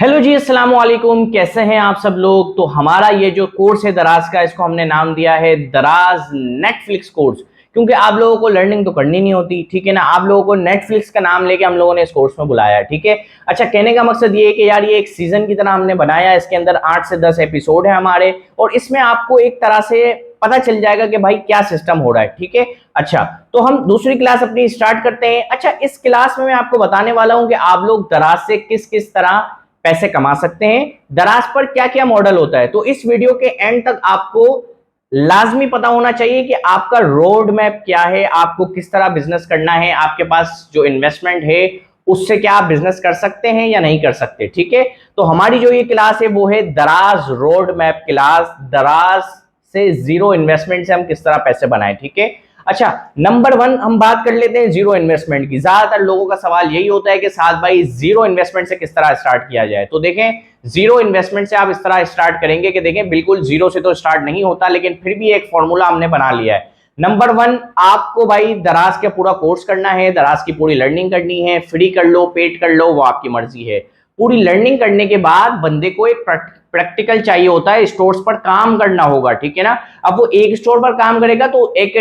Hello जी, अस्सलाम वालेकुम। कैसे हैं आप सब लोग। तो हमारा ये जो कोर्स है दराज का, इसको हमने नाम दिया है दराज नेटफ्लिक्स कोर्स, क्योंकि आप लोगों को लर्निंग तो करनी नहीं होती, ठीक है ना। आप लोगों को नेटफ्लिक्स का नाम लेके हम लोगों ने इस कोर्स में बुलाया है, ठीक है। अच्छा, कहने का मकसद ये है कि यार ये एक सीजन की तरह हमने बनाया है। इसके अंदर 8 से 10 एपिसोड है हमारे, और इसमें आपको एक तरह से पता चल जाएगा कि भाई क्या सिस्टम हो रहा है, ठीक है। अच्छा, तो हम दूसरी क्लास अपनी स्टार्ट करते हैं। अच्छा, इस क्लास में मैं आपको बताने वाला हूं कि आप लोग दराज से किस किस तरह पैसे कमा सकते हैं, दराज पर क्या क्या मॉडल होता है। तो इस वीडियो के एंड तक आपको लाजमी पता होना चाहिए कि आपका रोड मैप क्या है, आपको किस तरह बिजनेस करना है, आपके पास जो इन्वेस्टमेंट है उससे क्या आप बिजनेस कर सकते हैं या नहीं कर सकते, ठीक है। तो हमारी जो ये क्लास है वो है दराज रोड मैप क्लास। दराज से जीरो इन्वेस्टमेंट से हम किस तरह पैसे बनाएं, ठीक है। अच्छा, नंबर 1 हम बात कर लेते हैं जीरो इन्वेस्टमेंट की। ज्यादातर लोगों का सवाल यही होता है कि साथ भाई जीरो इन्वेस्टमेंट से किस तरह स्टार्ट किया जाए। तो देखें, जीरो इन्वेस्टमेंट से आप इस तरह स्टार्ट करेंगे कि देखें बिल्कुल जीरो से तो स्टार्ट नहीं होता, लेकिन फिर भी एक फॉर्मूला हमने बना लिया है। नंबर 1, आपको भाई दराज का पूरा कोर्स करना है, दराज की पूरी लर्निंग करनी है। फ्री कर लो, पेड कर लो, वो आपकी मर्जी है। पूरी लर्निंग करने के बाद बंदे को एक प्रैक्टिकल चाहिए होता है, स्टोर्स पर काम करना होगा, ठीक है ना। अब वो एक स्टोर पर काम करेगा तो एक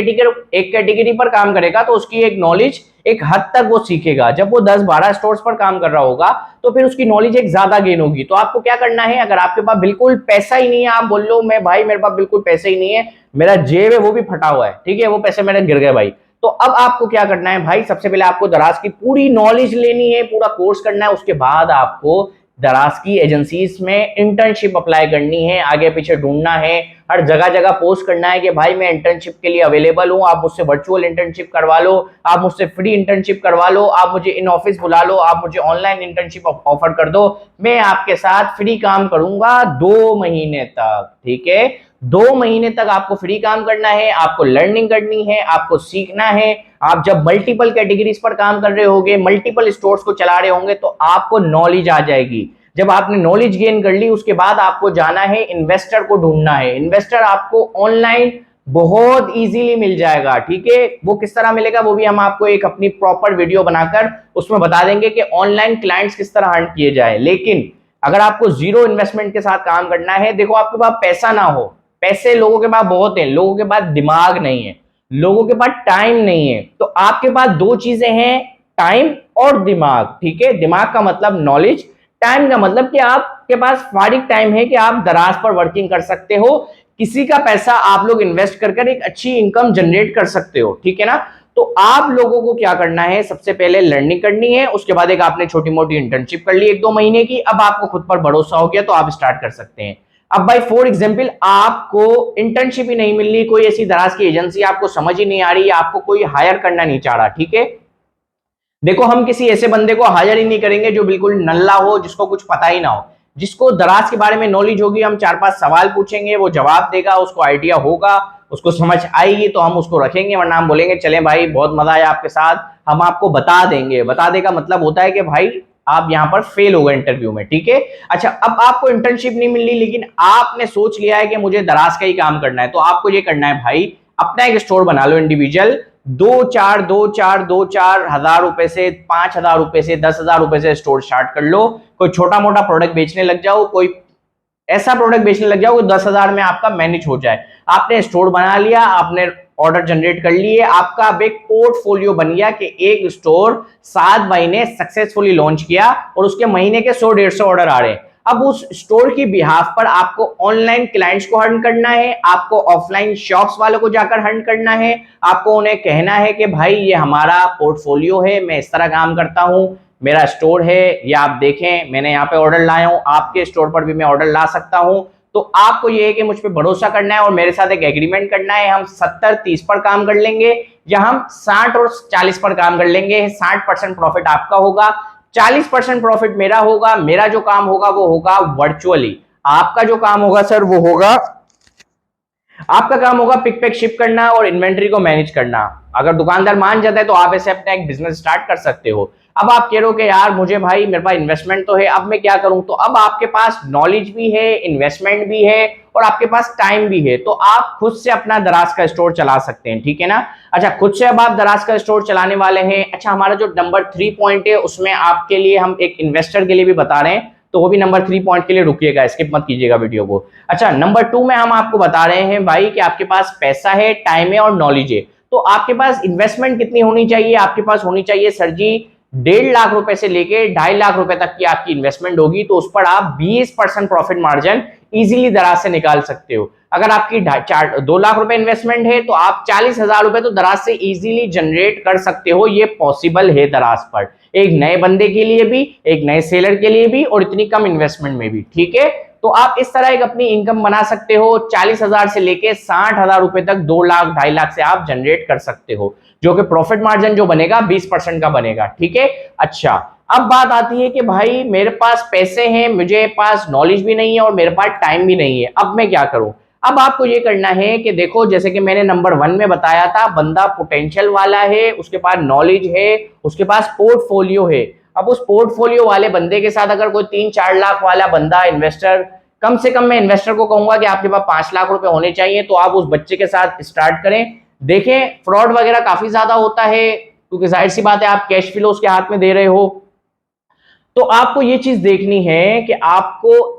कैटेगरी पर काम करेगा तो उसकी एक नॉलेज एक हद तक वो सीखेगा। जब वो 10-12 स्टोर्स पर काम कर रहा होगा तो फिर उसकी नॉलेज एक ज्यादा गेन होगी। तो आपको क्या करना है, अगर आपके पास बिल्कुल पैसा ही नहीं है, आप बोल लो मैं भाई मेरे पास बिल्कुल पैसे ही नहीं है, मेरा जेब है वो भी फटा हुआ है, ठीक है, वो पैसे मेरे गिर गए भाई। तो अब आपको क्या करना है भाई, सबसे पहले आपको दराज की पूरी नॉलेज लेनी है, पूरा कोर्स करना है। उसके बाद आपको दराज की एजेंसीज में इंटर्नशिप अप्लाई करनी है, आगे पीछे ढूंढना है, हर जगह जगह पोस्ट करना है कि भाई मैं इंटर्नशिप के लिए अवेलेबल हूं, आप मुझसे वर्चुअल इंटर्नशिप करवा लो, आप मुझसे फ्री इंटर्नशिप करवा लो, आप मुझे इन ऑफिस बुला लो, आप मुझे ऑनलाइन इंटर्नशिप ऑफर कर दो, मैं आपके साथ फ्री काम करूंगा 2 महीने तक, ठीक है। 2 महीने तक आपको फ्री काम करना है, आपको लर्निंग करनी है, आपको सीखना है। आप जब मल्टीपल कैटेगरीज पर काम कर रहे होंगे, मल्टीपल स्टोर्स को चला रहे होंगे, तो आपको नॉलेज आ जाएगी। जब आपने नॉलेज गेन कर ली, उसके बाद आपको जाना है इन्वेस्टर को ढूंढना है। इन्वेस्टर आपको ऑनलाइन बहुत इजीली मिल जाएगा, ठीक है। वो किस तरह मिलेगा वो भी हम आपको एक अपनी प्रॉपर वीडियो बनाकर उसमें बता देंगे कि ऑनलाइन क्लाइंट्स किस तरह अर्न किए जाए। लेकिन अगर आपको जीरो इन्वेस्टमेंट के साथ काम करना है, देखो आपके पास पैसा ना हो, पैसे लोगों के पास बहुत हैं, लोगों के पास दिमाग नहीं है, लोगों के पास टाइम नहीं है। तो आपके पास दो चीजें हैं, टाइम और दिमाग, ठीक है। दिमाग का मतलब नॉलेज, टाइम का मतलब कि आपके पास फारिग टाइम है कि आप दराज पर वर्किंग कर सकते हो, किसी का पैसा आप लोग इन्वेस्ट कर एक अच्छी इनकम जनरेट कर सकते हो, ठीक है ना। तो आप लोगों को क्या करना है, सबसे पहले लर्निंग करनी है, उसके बाद एक आपने छोटी मोटी इंटर्नशिप कर ली 1-2 महीने की, अब आपको खुद पर भरोसा हो गया तो आप स्टार्ट कर सकते हैं। अब भाई फॉर एग्जांपल आपको इंटर्नशिप ही नहीं मिल रही, कोई ऐसी दराज की एजेंसी आपको समझ ही नहीं आ रही, आपको कोई हायर करना नहीं चाह रहा, ठीक है। देखो हम किसी ऐसे बंदे को हायर ही नहीं करेंगे जो बिल्कुल नल्ला हो, जिसको कुछ पता ही ना हो। जिसको दराज के बारे में नॉलेज होगी, हम 4-5 सवाल पूछेंगे, वो जवाब देगा, उसको आइडिया होगा, उसको समझ आएगी तो हम उसको रखेंगे, वरना हम बोलेंगे चलें भाई बहुत मजा आया आपके साथ, हम आपको बता देंगे। बता देगा मतलब होता है कि भाई आप यहां पर फेल हो गए इंटरव्यू में, ठीक है। अच्छा, अब आपको इंटर्नशिप नहीं मिल रही, लेकिन आपने सोच लिया है कि मुझे दराज का ही काम करना है, तो आपको ये करना है भाई, अपना एक स्टोर बना लो इंडिविजुअल। 2-4 हजार रुपए से, 5,000 रुपए से, 10,000 रुपए से स्टोर स्टार्ट कर लो। कोई छोटा मोटा प्रोडक्ट बेचने लग जाओ, कोई ऐसा प्रोडक्ट बेचने लग जाओ 10,000 में आपका मैनेज हो जाए। आपने स्टोर बना लिया, आपने ऑर्डर जनरेट कर लिए, आपका अब एक पोर्टफोलियो बन गया कि एक स्टोर 7 महीने सक्सेसफुली लॉन्च किया और उसके महीने के 100-150 ऑर्डर आ रहे हैं। अब उस स्टोर की बिहाफ पर आपको ऑनलाइन क्लाइंट्स को हर्न करना है, आपको ऑफलाइन शॉप्स वालों को जाकर हर्न करना है, आपको उन्हें कहना है कि भाई ये हमारा पोर्टफोलियो है, मैं इस तरह काम करता हूं, मेरा स्टोर है, ये आप देखें मैंने यहाँ पे ऑर्डर लाया हूं, आपके स्टोर पर भी मैं ऑर्डर ला सकता हूं। तो आपको ये है कि मुझ पर भरोसा करना है और मेरे साथ एक एग्रीमेंट करना है, हम 70-30 पर काम कर लेंगे या हम 60 और 40 पर काम कर लेंगे। 60% प्रॉफिट आपका होगा, 40% प्रॉफिट मेरा होगा। मेरा जो काम होगा वो होगा वर्चुअली, आपका जो काम होगा सर वो होगा, आपका काम होगा पिक पैक शिप करना और इन्वेंटरी को मैनेज करना। अगर दुकानदार मान जाता है तो आप ऐसे अपना एक बिजनेस स्टार्ट कर सकते हो। अब आप कह रहे हो कि यार मुझे भाई मेरे पास इन्वेस्टमेंट तो है, अब मैं क्या करूं। तो अब आपके पास नॉलेज भी है, इन्वेस्टमेंट भी है और आपके पास टाइम भी है, तो आप खुद से अपना दराज का स्टोर चला सकते हैं, ठीक है ना। अच्छा, खुद से अब आप दराज का स्टोर चलाने वाले हैं। अच्छा, हमारा जो नंबर 3 पॉइंट है उसमें आपके लिए हम एक इन्वेस्टर के लिए भी बता रहे हैं। तो वो भी नंबर 3 पॉइंट के लिए रुकिएगा, स्किप मत कीजिएगा वीडियो को। अच्छा, नंबर 2 में हम आपको बता रहे हैं भाई कि आपके पास पैसा है, टाइम है और नॉलेज है। तो आपके पास इन्वेस्टमेंट कितनी होनी चाहिए? आपके पास होनी चाहिए सर जी 1.5 लाख रुपए से लेके 2.5 लाख रुपए तक की आपकी इन्वेस्टमेंट होगी, तो उस पर आप 20% प्रॉफिट मार्जिन इजीली दराज से निकाल सकते हो। अगर आपकी 2 लाख रुपए इन्वेस्टमेंट है तो आप 40,000 रुपए तो दराज से इजीली जनरेट कर सकते हो। ये पॉसिबल है दराज पर, एक नए बंदे के लिए भी, एक नए सेलर के लिए भी, और इतनी कम इन्वेस्टमेंट में भी। ठीक है, तो आप इस तरह एक अपनी इनकम बना सकते हो। 40,000 से लेके 60,000 रुपए तक 2 लाख 2.5 लाख से आप जनरेट कर सकते हो, जो कि प्रॉफिट मार्जिन जो बनेगा 20% का बनेगा। ठीक है, अच्छा अब बात आती है कि भाई मेरे पास पैसे हैं, मुझे पास नॉलेज भी नहीं है और मेरे पास टाइम भी नहीं है, अब मैं क्या करूं? अब आपको ये करना है कि देखो, जैसे कि मैंने नंबर 1 में बताया था, बंदा पोटेंशियल वाला है, उसके पास नॉलेज है, उसके पास पोर्टफोलियो है। अब उस पोर्टफोलियो वाले बंदे के साथ अगर कोई 3-4 लाख वाला बंदा इन्वेस्टर, कम से कम मैं इन्वेस्टर को कहूंगा कि आपके पास 5 लाख रुपए होने चाहिए, तो आप उस बच्चे के साथ स्टार्ट करें। देखें, फ्रॉड वगैरह काफी ज्यादा होता है, क्योंकि जाहिर सी बात है आप कैश फ्लो उसके हाथ में दे रहे हो। तो आपको ये चीज देखनी है कि आपको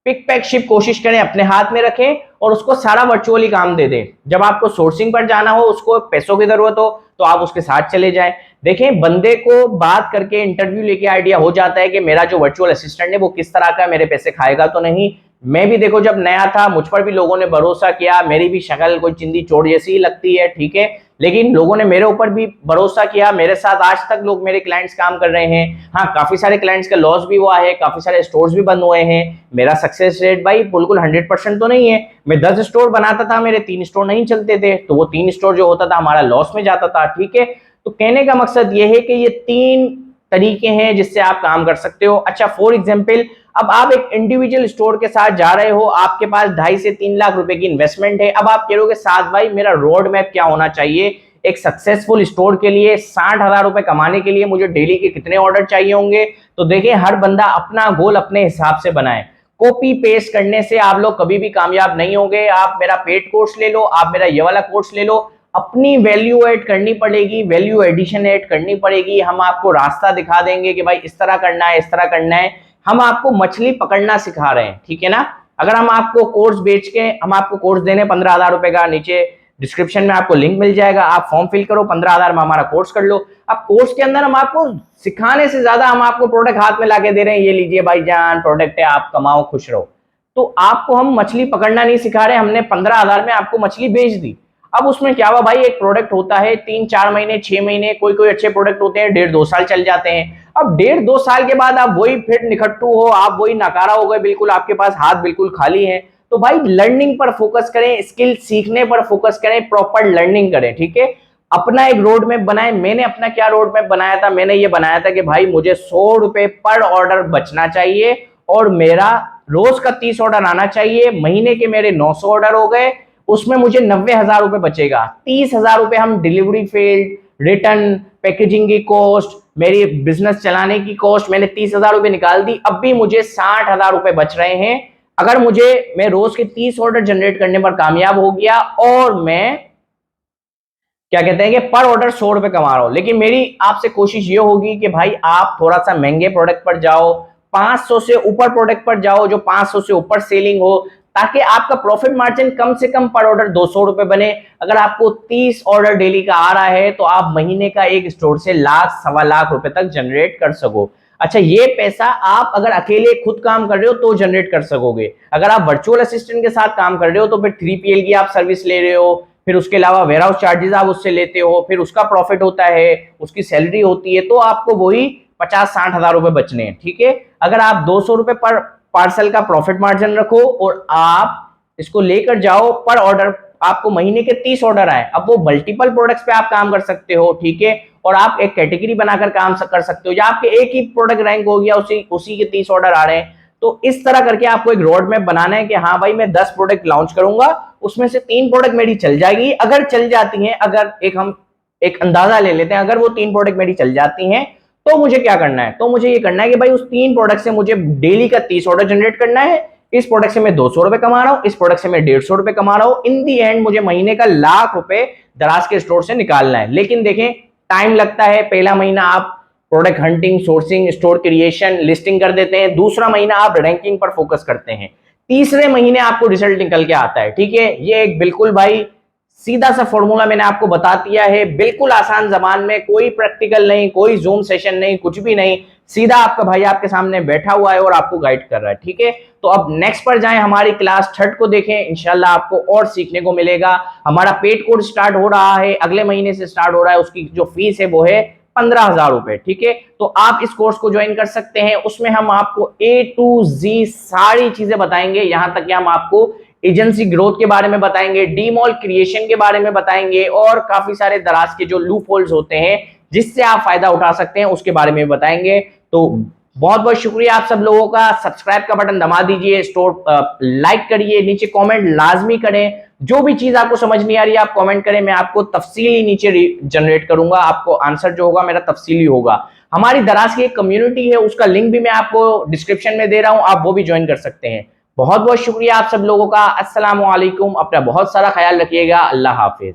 पिक पैक शिप कोशिश करें, अपने हाथ में रखें और उसको सारा वर्चुअली काम दे दें। जब आपको सोर्सिंग पर जाना हो, उसको पैसों की जरूरत हो, तो आप उसके साथ चले जाएं। देखें, बंदे को बात करके इंटरव्यू लेके आइडिया हो जाता है कि मेरा जो वर्चुअल असिस्टेंट है वो किस तरह का, मेरे पैसे खाएगा तो नहीं। मैं भी देखो जब नया था, मुझ पर भी लोगों ने भरोसा किया, मेरी भी शक्ल कोई चिंदी चोर जैसी ही लगती है, ठीक है, लेकिन लोगों ने मेरे ऊपर भी भरोसा किया, मेरे साथ आज तक लोग मेरे क्लाइंट्स काम कर रहे हैं। हाँ, काफी सारे क्लाइंट्स का लॉस भी हुआ है, काफी सारे स्टोर्स भी बंद हुए हैं। मेरा सक्सेस रेट भाई बिल्कुल 100% तो नहीं है। मैं 10 स्टोर बनाता था, मेरे 3 स्टोर नहीं चलते थे, तो वो 3 स्टोर जो होता था हमारा लॉस में जाता था। ठीक है, तो कहने का मकसद ये है कि ये 3 तरीके हैं जिससे आप काम कर सकते हो। अच्छा, फॉर एग्जाम्पल, अब आप एक इंडिविजुअल स्टोर के साथ जा रहे हो, आपके पास 2.5 से 3 लाख रुपए की इन्वेस्टमेंट है। अब आप कह रहे हो साथ भाई मेरा रोड मैप क्या होना चाहिए एक सक्सेसफुल स्टोर के लिए, 60,000 रुपए कमाने के लिए मुझे डेली के कितने ऑर्डर चाहिए होंगे? तो देखिए, हर बंदा अपना गोल अपने हिसाब से बनाए। कॉपी पेस्ट करने से आप लोग कभी भी कामयाब नहीं होंगे। आप मेरा पेड कोर्स ले लो, आप मेरा ये वाला कोर्स ले लो, अपनी वैल्यू ऐड करनी पड़ेगी, वैल्यू एडिशन ऐड करनी पड़ेगी। हम आपको रास्ता दिखा देंगे कि भाई इस तरह करना है, इस तरह करना है। हम आपको मछली पकड़ना सिखा रहे हैं, ठीक है ना। अगर हम आपको कोर्स बेच के, हम आपको कोर्स देने 15,000 रुपए का, नीचे डिस्क्रिप्शन में आपको लिंक मिल जाएगा, आप फॉर्म फिल करो, 15,000 में हमारा कोर्स कर लो। अब कोर्स के अंदर हम आपको सिखाने से ज्यादा हम आपको प्रोडक्ट हाथ में लाके दे रहे हैं, ये लीजिए भाईजान प्रोडक्ट है, आप कमाओ खुश रहो। तो आपको हम मछली पकड़ना नहीं सिखा रहे, हमने 15,000 में आपको मछली बेच दी। अब उसमें क्या हुआ भाई, एक प्रोडक्ट होता है 3-4 महीने, 6 महीने, कोई कोई अच्छे प्रोडक्ट होते हैं 1.5-2 साल चल जाते हैं। अब 1.5-2 साल के बाद आप वही फिर निखट्टू हो, आप वही नकारा हो गए, बिल्कुल आपके पास हाथ बिल्कुल खाली है। तो भाई लर्निंग पर फोकस करें, स्किल सीखने पर फोकस करें, प्रॉपर लर्निंग करें। ठीक है, अपना एक रोड मैप बनाएं। मैंने अपना क्या रोड मैप बनाया था? मैंने ये बनाया था कि भाई मुझे 100 रुपए पर ऑर्डर बचना चाहिए और मेरा रोज का 30 ऑर्डर आना चाहिए। महीने के मेरे 900 ऑर्डर हो गए, उसमें मुझे 90,000 रुपए बचेगा। 30,000 रुपए हम डिलीवरी फील्ड, रिटर्न, पैकेजिंग की कॉस्ट, मेरी बिजनेस चलाने की कॉस्ट, मैंने 30,000 रुपए निकाल दी। अब भी मुझे 60,000 रुपए बच रहे हैं। अगर मैं रोज के 30 ऑर्डर जनरेट करने पर कामयाब हो गया और मैं क्या कहते हैं कि पर ऑर्डर 100 रुपए कमा रहा हूं। लेकिन मेरी आपसे कोशिश ये होगी कि भाई आप थोड़ा सा महंगे प्रोडक्ट पर जाओ, 500 से ऊपर प्रोडक्ट पर जाओ, जो 500 से ऊपर सेलिंग हो, ताकि आपका प्रॉफिट मार्जिन कम से कम पर ऑर्डर 200 रुपए बने। अगर आपको 30 ऑर्डर डेली का आ रहा है तो आप महीने का एक स्टोर से 1,00,000-1.25 लाख रुपए तक जनरेट कर सको। अच्छा, ये पैसा आप अगर अकेले खुद काम कर रहे हो तो जनरेट कर सकोगे। अगर आप वर्चुअल असिस्टेंट के साथ काम कर रहे हो तो फिर 3PL की आप सर्विस ले रहे हो, फिर उसके अलावा वेयर हाउस चार्जेस आप उससे लेते हो, फिर उसका प्रॉफिट होता है, उसकी सैलरी होती है, तो आपको वही 50-60 हजार रुपए बचने हैं। ठीक है, अगर आप 200 रुपए पर पार्सल का प्रॉफिट मार्जिन रखो और आप इसको लेकर जाओ, पर ऑर्डर आपको महीने के 30 ऑर्डर आए, अब वो मल्टीपल प्रोडक्ट्स पे आप काम कर सकते हो। ठीक है, और आप एक कैटेगरी बनाकर काम कर सकते हो, या आपके एक ही प्रोडक्ट रैंक हो गया, उसी के 30 ऑर्डर आ रहे हैं। तो इस तरह करके आपको एक रोड मैप बनाना है कि हाँ भाई मैं 10 प्रोडक्ट लॉन्च करूंगा, उसमें से 3 प्रोडक्ट मेरी चल जाएगी। अगर चल जाती हैं, अगर हम एक अंदाजा ले लेते हैं, अगर वो 3 प्रोडक्ट मेरी चल जाती हैं तो मुझे क्या करना है? तो मुझे ये करना है कि भाई उस 3 प्रोडक्ट से मुझे डेली का 30 ऑर्डर जनरेट करना है। इस प्रोडक्ट से मैं 200 रुपए कमा रहा हूं, इस प्रोडक्ट से मैं 150 रुपए कमा रहा हूं। इन दी एंड मुझे महीने का 1,00,000 रुपए दराज के स्टोर से निकालना है। लेकिन देखें, टाइम लगता है। पहला महीना आप product hunting, sourcing, store creation, listing कर देते हैं। दूसरा महीना आप रैंकिंग पर फोकस करते हैं। तीसरे महीने आपको रिजल्ट निकल के आता है। ठीक है, ये एक बिल्कुल भाई सीधा सा फॉर्मूला मैंने आपको बता दिया है, बिल्कुल आसान जबान में, कोई प्रैक्टिकल नहीं, कोई जूम सेशन नहीं, कुछ भी नहीं, सीधा आपका भाई आपके सामने बैठा हुआ है और आपको गाइड कर रहा है। ठीक है, तो अब नेक्स्ट पर जाएं, हमारी क्लास थर्ड को देखें, इंशाल्लाह आपको और सीखने को मिलेगा। हमारा पेड कोर्स स्टार्ट हो रहा है, अगले महीने से स्टार्ट हो रहा है, उसकी जो फीस है वो है 15,000 रुपए। ठीक है, तो आप इस कोर्स को ज्वाइन कर सकते हैं। उसमें हम आपको A to Z सारी चीजें बताएंगे, यहां तक कि हम आपको एजेंसी ग्रोथ के बारे में बताएंगे, डीमॉल क्रिएशन के बारे में बताएंगे, और काफी सारे दराज के जो लूप होल्स होते हैं जिससे आप फायदा उठा सकते हैं उसके बारे में बताएंगे। तो बहुत बहुत शुक्रिया आप सब लोगों का। सब्सक्राइब का बटन दबा दीजिए, स्टोर लाइक करिए, नीचे कमेंट लाजमी करें। जो भी चीज आपको समझ नहीं आ रही है आप कमेंट करें, मैं आपको तफसीली नीचे जनरेट करूंगा, आपको आंसर जो होगा मेरा तफसीली होगा। हमारी दराज की एक कम्युनिटी है, उसका लिंक भी मैं आपको डिस्क्रिप्शन में दे रहा हूं, आप वो भी ज्वाइन कर सकते हैं। बहुत बहुत शुक्रिया आप सब लोगों का। अस्सलाम वालेकुम, अपना बहुत सारा ख्याल रखिएगा। अल्लाह हाफिज।